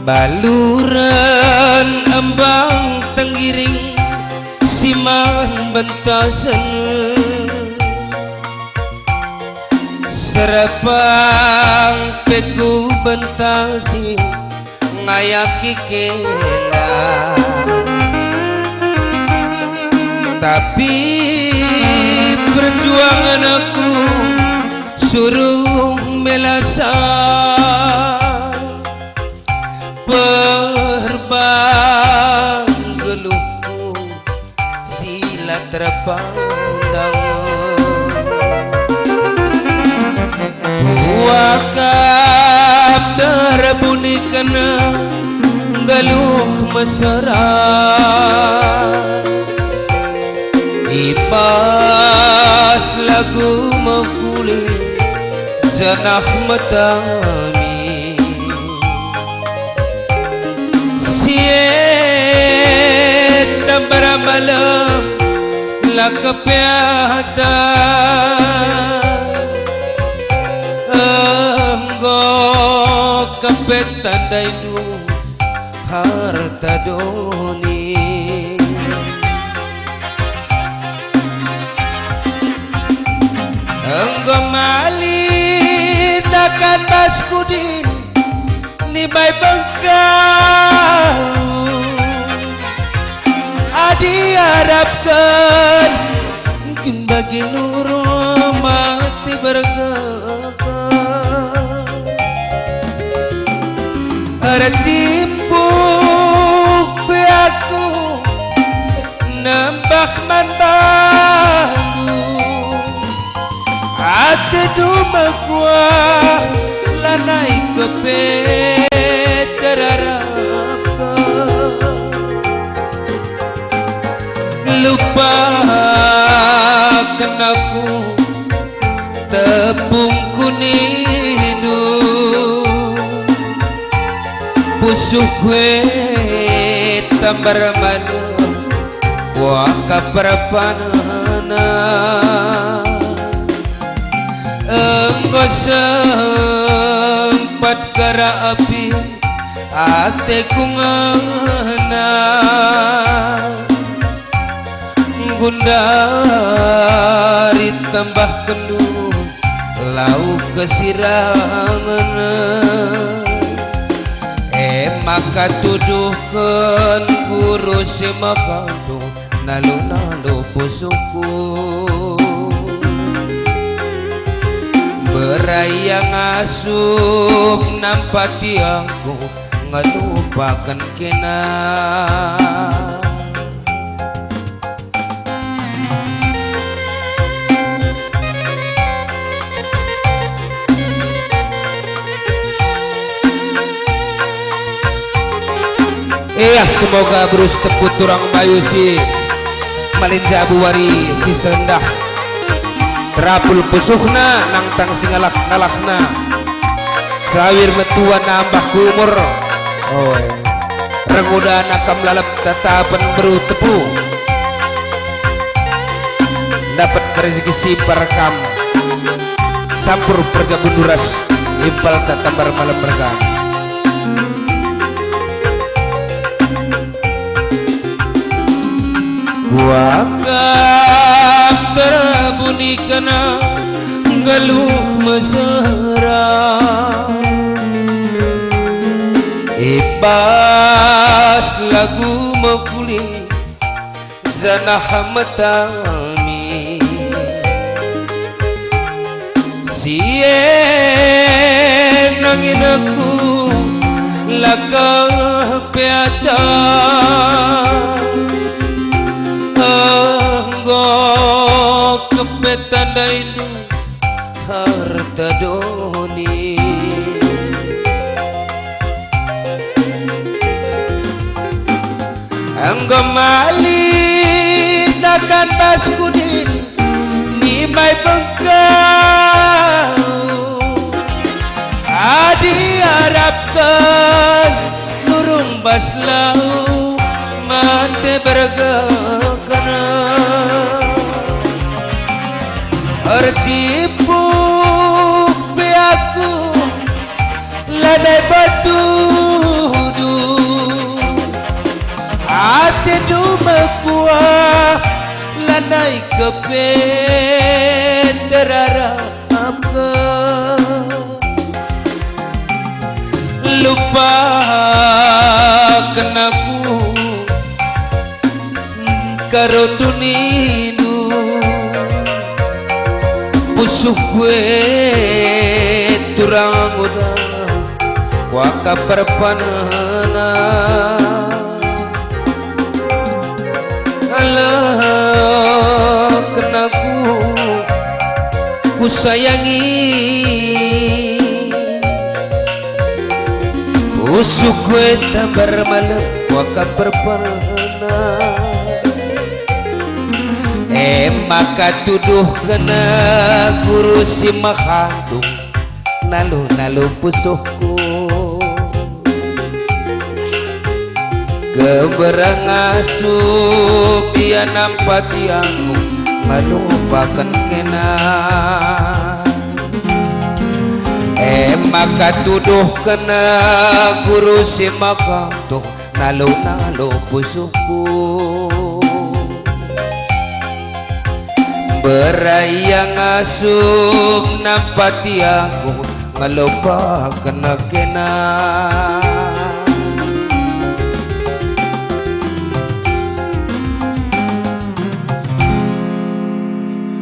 baluran ambang tenggiring siman bentasan serapang peku bentasi ngayaki kena tapi perjuangan aku suruh melasan perbang geluhku sila terpandang wakab terbunyi kena geluh mesra ipas lagu mengkulit zanah matami siet tambara malam lakapiata enggo kapetan daidu harta doni enggo mali nakan baskudin ni bay bengkau adi harapkan mungkin bagi nurul mati bergagak recimpuk piaku nambah mantamu ate duma kuah lanai kepet terarapka lupa kenaku tepung kuninu pusuh kue tambar madu waka perpanana engko sempat kara api ateku ngana gundari tambah kendu lau kesirangan maka tuduhkan guru semakandu nalu-nalu pusuku berayang asup nampati aku ngelupakan kena semoga berus teput turang bayu si malinja buwari si sendah terapul pusuhna nang tang singalak ngalakna sawir metua nambah kumur renguda nakam lalap tatapan beru tepu dapat rezeki si perekam sampur perga bunduras impal tatambar malam merekam wakab terbunyi kena geluh mesra ibas lagu mengkulit zanah matami sien nangin aku lakah piata kepetan daidu harta doni anggo mali nakan baskudin ni bay bengkau adi harapkan nurung baslau mate bergakana tercipuk piaku ladai batu lanai kepet terarapkan lupa kenaku karo tuninu pusuh gue turang udah waka perpanana alah kenaku ku sayangi pusuh gue tambar malam waka perpanana maka tuduh kena guru si makantung nalu pusuhku keberang asup dia nampak tiangku melupakan kena maka tuduh kena guru si makantung nalu pusuhku berayang asup nampak tiangku melupakan kena